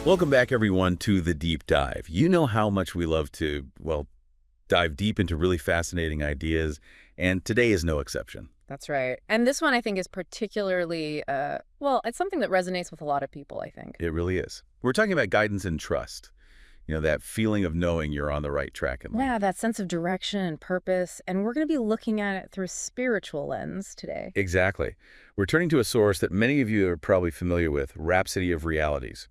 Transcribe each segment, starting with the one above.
Welcome back, everyone, to The Deep Dive. You know how much we love to, well, dive deep into really fascinating ideas, and today is no exception. That's right. And this one I think is particularly, well, it's something that resonates with a lot of people, I think. It really is. We're talking about guidance and trust. That feeling of knowing you're on the right track in life. Yeah, that sense of direction and purpose. And we're going to be looking at it through a spiritual lens today. Exactly. We're turning to a source that many of you are probably familiar with, Rhapsody of Realities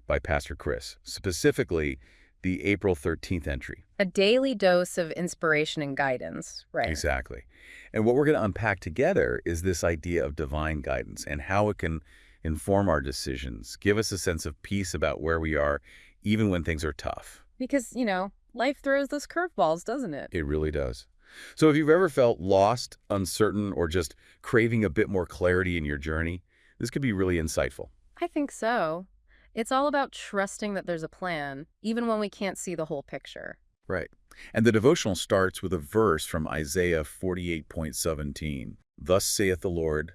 by Pastor Chris, specifically the April 13th entry. A daily dose of inspiration and guidance, right? Exactly. And what we're going to unpack together is this idea of divine guidance and how it can inform our decisions, give us a sense of peace about where we are, even when things are tough. Because, life throws those curveballs, doesn't it? It really does. So if you've ever felt lost, uncertain, or just craving a bit more clarity in your journey, this could be really insightful. I think so. It's all about trusting that there's a plan, even when we can't see the whole picture. Right. And the devotional starts with a verse from Isaiah 48:17. Thus saith the Lord,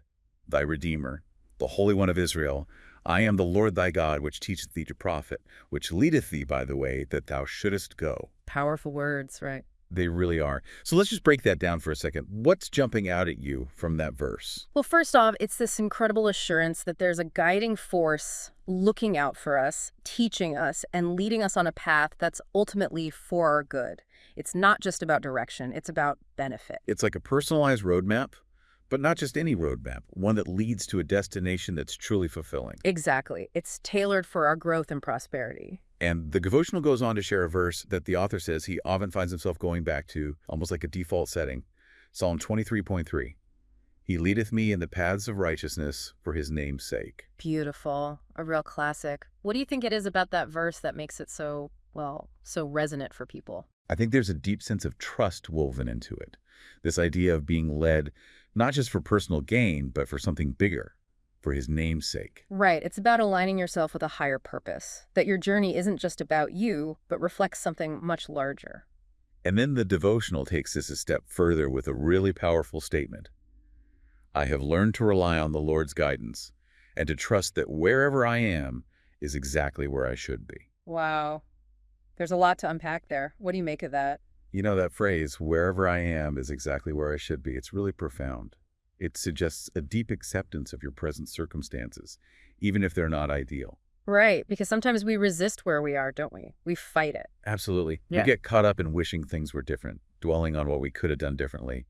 thy Redeemer, the Holy One of Israel, I am the Lord thy God, which teacheth thee to profit, which leadeth thee by the way that thou shouldest go. Powerful words, right? They really are. So let's just break that down for a second. What's jumping out at you from that verse? Well, first off, it's this incredible assurance that there's a guiding force looking out for us, teaching us, and leading us on a path that's ultimately for our good. It's not just about direction, it's about benefit. It's like a personalized roadmap, but not just any roadmap, one that leads to a destination that's truly fulfilling. Exactly. It's tailored for our growth and prosperity. And the devotional goes on to share a verse that the author says he often finds himself going back to, almost like a default setting, Psalm 23:3. He leadeth me in the paths of righteousness for his name's sake. Beautiful. A real classic. What do you think it is about that verse that makes it so, so resonant for people? I think there's a deep sense of trust woven into it. This idea of being led not just for personal gain, but for something bigger, for his name's sake. Right. It's about aligning yourself with a higher purpose, that your journey isn't just about you, but reflects something much larger. And then the devotional takes this a step further with a really powerful statement. I have learned to rely on the Lord's guidance and to trust that wherever I am is exactly where I should be. Wow. There's a lot to unpack there. What do you make of that? You know that phrase, wherever I am is exactly where I should be. It's really profound. It suggests a deep acceptance of your present circumstances, even if they're not ideal. Right, because sometimes we resist where we are, don't we? We fight it. Absolutely. Yeah. We get caught up in wishing things were different, dwelling on what we could have done differently.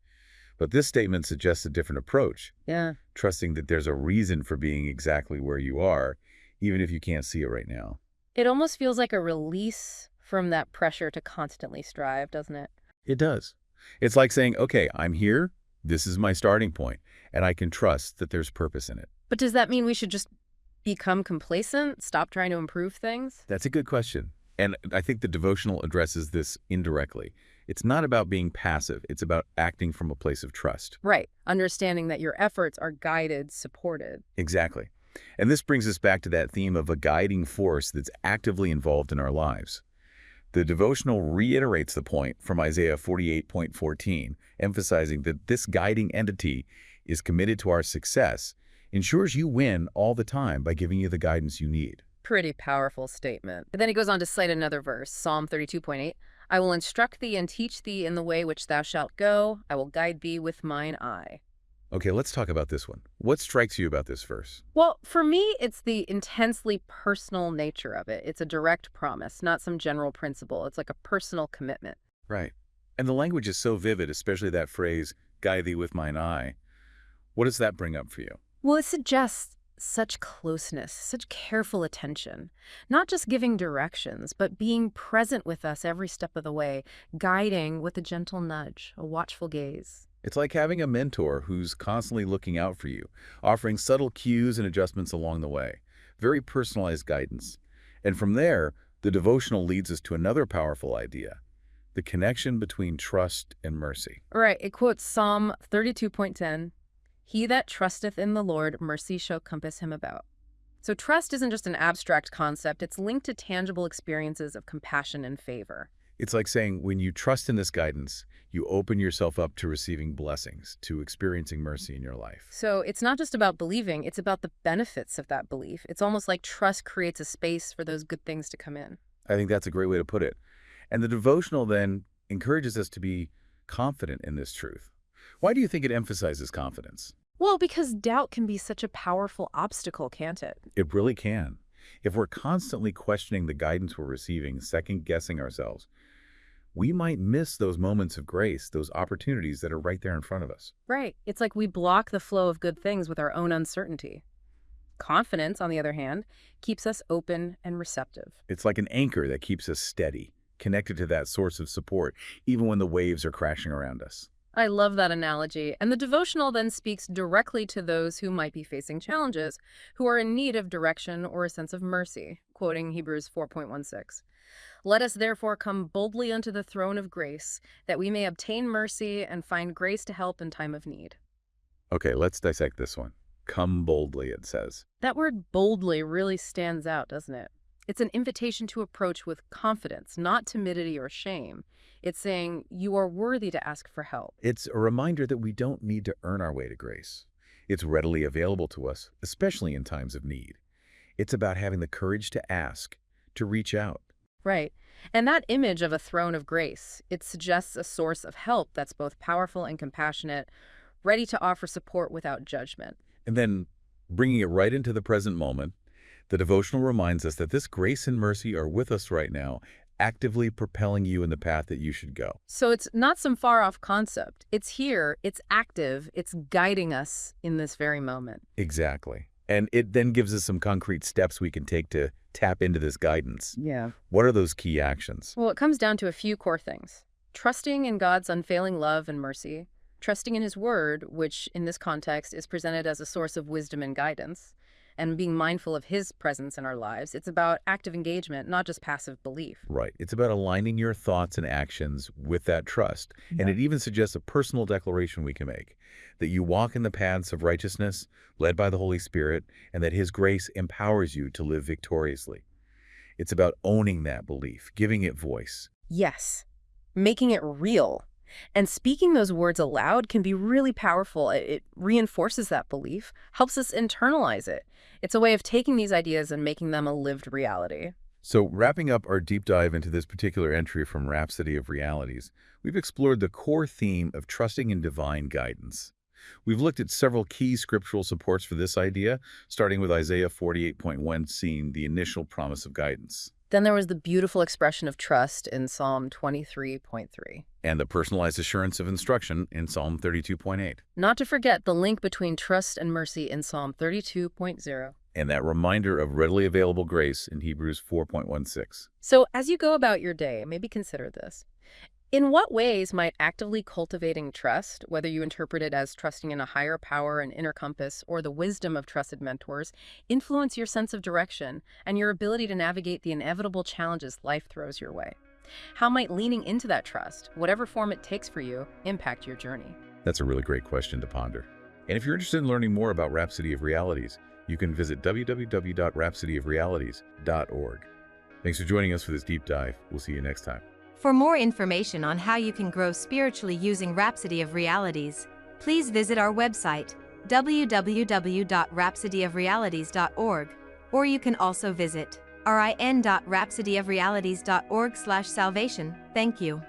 But this statement suggests a different approach, Yeah. trusting that there's a reason for being exactly where you are, even if you can't see it right now. It almost feels like a release from that pressure to constantly strive, doesn't it? It does. It's like saying, okay, I'm here, this is my starting point, and I can trust that there's purpose in it. But does that mean we should just become complacent, stop trying to improve things? That's a good question. And I think the devotional addresses this indirectly. It's not about being passive. It's about acting from a place of trust. Right. Understanding that your efforts are guided, supported. Exactly. And this brings us back to that theme of a guiding force that's actively involved in our lives. The devotional reiterates the point from Isaiah 48:14, emphasizing that this guiding entity is committed to our success, ensures you win all the time by giving you the guidance you need. Pretty powerful statement. But then he goes on to cite another verse, Psalm 32:8. I will instruct thee and teach thee in the way which thou shalt go. I will guide thee with mine eye. Okay, let's talk about this one. What strikes you about this verse? Well, for me, it's the intensely personal nature of it. It's a direct promise, not some general principle. It's like a personal commitment. Right. And the language is so vivid, especially that phrase, guide thee with mine eye. What does that bring up for you? Well, it suggests such closeness, such careful attention, not just giving directions, but being present with us every step of the way, guiding with a gentle nudge, a watchful gaze. It's like having a mentor who's constantly looking out for you, offering subtle cues and adjustments along the way. Very personalized guidance. And from there, the devotional leads us to another powerful idea, the connection between trust and mercy. Right, it quotes Psalm 32:10. He that trusteth in the Lord, mercy shall compass him about. So trust isn't just an abstract concept, it's linked to tangible experiences of compassion and favor. It's like saying when you trust in this guidance, you open yourself up to receiving blessings, to experiencing mercy in your life. So it's not just about believing, it's about the benefits of that belief. It's almost like trust creates a space for those good things to come in. I think that's a great way to put it. And the devotional then encourages us to be confident in this truth. Why do you think it emphasizes confidence? Well, because doubt can be such a powerful obstacle, can't it? It really can. If we're constantly questioning the guidance we're receiving, second-guessing ourselves, we might miss those moments of grace, those opportunities that are right there in front of us. Right. It's like we block the flow of good things with our own uncertainty. Confidence, on the other hand, keeps us open and receptive. It's like an anchor that keeps us steady, connected to that source of support, even when the waves are crashing around us. I love that analogy. And the devotional then speaks directly to those who might be facing challenges, who are in need of direction or a sense of mercy, quoting Hebrews 4.16. Let us therefore come boldly unto the throne of grace, that we may obtain mercy and find grace to help in time of need. Okay, let's dissect this one. Come boldly, it says. That word boldly really stands out, doesn't it? It's an invitation to approach with confidence, not timidity or shame. It's saying you are worthy to ask for help. It's a reminder that we don't need to earn our way to grace. It's readily available to us, especially in times of need. It's about having the courage to ask, to reach out. Right. And that image of a throne of grace, it suggests a source of help that's both powerful and compassionate, ready to offer support without judgment. And then, bringing it right into the present moment, the devotional reminds us that this grace and mercy are with us right now, actively propelling you in the path that you should go. So it's not some far-off concept. It's here, it's active, it's guiding us in this very moment. Exactly. And it then gives us some concrete steps we can take to tap into this guidance. Yeah. What are those key actions? Well, it comes down to a few core things. Trusting in God's unfailing love and mercy, trusting in His Word, which in this context is presented as a source of wisdom and guidance, and being mindful of His presence in our lives. It's about active engagement, not just passive belief. Right. It's about aligning your thoughts and actions with that trust. And it even suggests a personal declaration we can make, that you walk in the paths of righteousness, led by the Holy Spirit, and that His grace empowers you to live victoriously. It's about owning that belief, giving it voice. Yes, making it real. And speaking those words aloud can be really powerful. It reinforces that belief, helps us internalize it. It's a way of taking these ideas and making them a lived reality. So, wrapping up our deep dive into this particular entry from Rhapsody of Realities, we've explored the core theme of trusting in divine guidance. We've looked at several key scriptural supports for this idea, starting with Isaiah 48.1, seeing the initial promise of guidance. Then there was the beautiful expression of trust in Psalm 23.3. And the personalized assurance of instruction in Psalm 32.8. Not to forget the link between trust and mercy in Psalm 32.0. And that reminder of readily available grace in Hebrews 4.16. So as you go about your day, maybe consider this. In what ways might actively cultivating trust, whether you interpret it as trusting in a higher power and inner compass or the wisdom of trusted mentors, influence your sense of direction and your ability to navigate the inevitable challenges life throws your way? How might leaning into that trust, whatever form it takes for you, impact your journey? That's a really great question to ponder. And if you're interested in learning more about Rhapsody of Realities, you can visit www.rhapsodyofrealities.org. Thanks for joining us for this deep dive. We'll see you next time. For more information on how you can grow spiritually using Rhapsody of Realities, please visit our website, www.rhapsodyofrealities.org, or you can also visit rin.rhapsodyofrealities.org/salvation. Thank you.